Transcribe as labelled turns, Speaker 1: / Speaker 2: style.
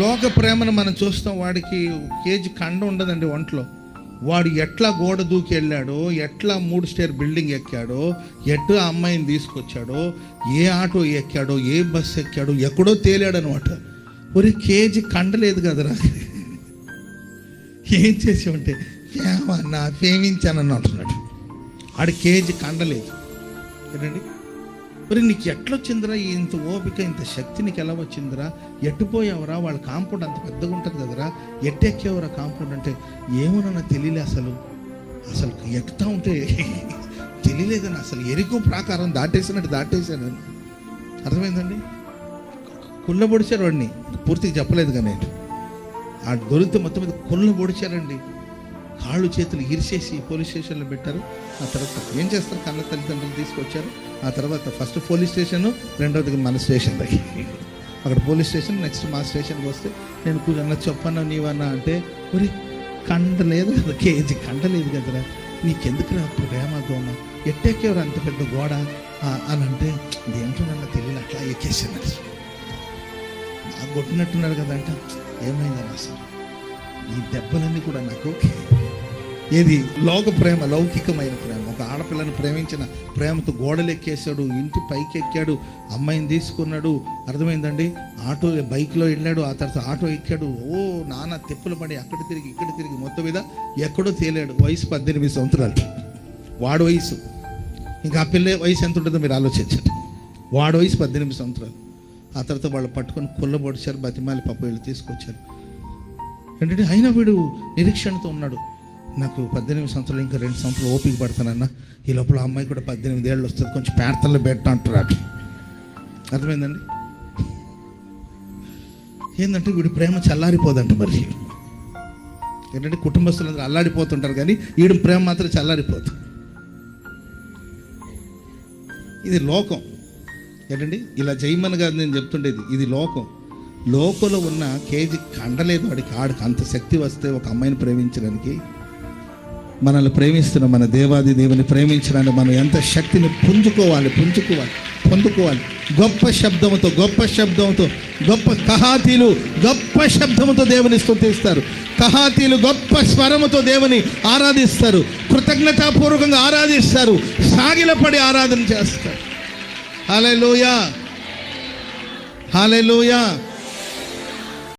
Speaker 1: లోక ప్రేమను మనం చూస్తాం. వాడికి కేజీ కండ ఉండదండి ఒంట్లో. వాడు ఎట్లా గోడ దూకి వెళ్ళాడో, ఎట్లా 3 స్టేర్ బిల్డింగ్ ఎక్కాడో, ఎట్లా అమ్మాయిని తీసుకొచ్చాడో, ఏ ఆటో ఎక్కాడో, ఏ బస్సు ఎక్కాడో, ఎక్కడో తేలాడు అనమాట. ఒరే కేజీ కండలేదు కదరా, ఏం చేసి ఉంటే ఏమన్నా ప్రేమించానని అంటున్నాడు. ఆడు కేజీ కండలేదు ఏంటండి. మరి నీకు ఎట్లా వచ్చిందిరా ఇంత ఓపిక, ఇంత శక్తి నీకు ఎలా వచ్చిందిరా? ఎట్టుపోయావురా? వాళ్ళ కాంపౌండ్ అంత పెద్దగా ఉంటుంది కదరా, ఎట్టెక్కేవరా కాంపౌండ్ అంటే ఏమోనన్నా తెలియలే. అసలు ఎక్కుతా ఉంటే తెలియలేదని, అసలు ఎరుకు ప్రాకారం దాటేశాను. అర్థమైందండి. కుళ్ళ పొడిచారు వాడిని, పూర్తిగా చెప్పలేదు కానీ ఆ దొరికితే మొత్తం మీద కుళ్ళ పొడిచారండి. కాళ్ళు చేతులు ఇరిసేసి పోలీస్ స్టేషన్లో పెట్టారు. ఆ తర్వాత ఏం చేస్తారు, కన్న తల్లిదండ్రులు తీసుకొచ్చారు. ఆ తర్వాత ఫస్ట్ పోలీస్ స్టేషను, రెండవది మన స్టేషన్ దగ్గర. అక్కడ పోలీస్ స్టేషన్, నెక్స్ట్ మా స్టేషన్కి వస్తే నేను కూర్చొన్న చెప్పన్నా నీవన్నా అంటే, ఒరి కండ లేదు కదా, కేజీ కండ లేదు కదరా, నీకెందుకురా ప్రేమ దోమ, ఎట్టెక్కేవారు అంత పెద్ద గోడ అని అంటే దేంట్లో నన్ను తెలియదు, అట్లా ఎక్కేసాను. నాకు కొట్టినట్టున్నారు కదా అంట. ఏమైందని అసలు ఈ దెబ్బలన్నీ కూడా నాకు ఏది లోక ప్రేమ, లౌకికమైన ప్రేమ. ఒక ఆడపిల్లని ప్రేమించిన ప్రేమతో గోడలు ఎక్కేశాడు, ఇంటి పైకి ఎక్కాడు, అమ్మాయిని తీసుకున్నాడు. అర్థమైందండి. ఆటో బైక్లో వెళ్ళాడు, ఆ తర్వాత ఆటో ఎక్కాడు. నానా తిప్పులు పడి అక్కడ తిరిగి ఇక్కడ తిరిగి మొత్తం మీద ఎక్కడో తేలాడు. వయసు 18 సంవత్సరాలు వాడు వయసు. ఇంకా ఆ పిల్ల వయసు ఎంత ఉంటుందో మీరు ఆలోచించండి. వాడు వయసు 18 సంవత్సరాలు. ఆ తర్వాత వాళ్ళు పట్టుకొని కుళ్ళబొడిచారు, బతిమాలి పాప వీళ్ళు తీసుకొచ్చారు. ఏంటంటే అయినా వీడు నిరీక్షణతో ఉన్నాడు. నాకు 18 సంవత్సరాలు, ఇంకా 2 సంవత్సరాలు ఓపిక పడతానన్నా, ఈ లోపల అమ్మాయి కూడా 18 ఏళ్ళు వస్తుంది, కొంచెం పేర్తల్లో పెట్ట అంటారు. అర్థమైందండి. ఏంటంటే వీడి ప్రేమ చల్లారిపోదంట. మరి ఏంటంటే కుటుంబస్తులందరూ అల్లాడిపోతుంటారు కానీ వీడి ప్రేమ మాత్రం చల్లారిపోతుంది. ఇది లోకం. ఏంటండి ఇలా జయమన్ గారు నేను చెప్తుండేది, ఇది లోకం. లోకంలో ఉన్న కేజీ కండలేదు వాడికి అంత శక్తి వస్తే ఒక అమ్మాయిని ప్రేమించడానికి. మనల్ని ప్రేమిస్తున్న మన దేవాది దేవుని ప్రేమించడానికి మనం ఎంత శక్తిని పొందుకోవాలి. గొప్ప శబ్దంతో గొప్ప కహాతీలు గొప్ప శబ్దంతో దేవుని స్తుతిస్తారు. కహాతీలు గొప్ప స్వరముతో దేవుని ఆరాధిస్తారు, కృతజ్ఞతాపూర్వకంగా ఆరాధిస్తారు, సాగిలపడి ఆరాధన చేస్తారు. హల్లెలూయా, హల్లెలూయా.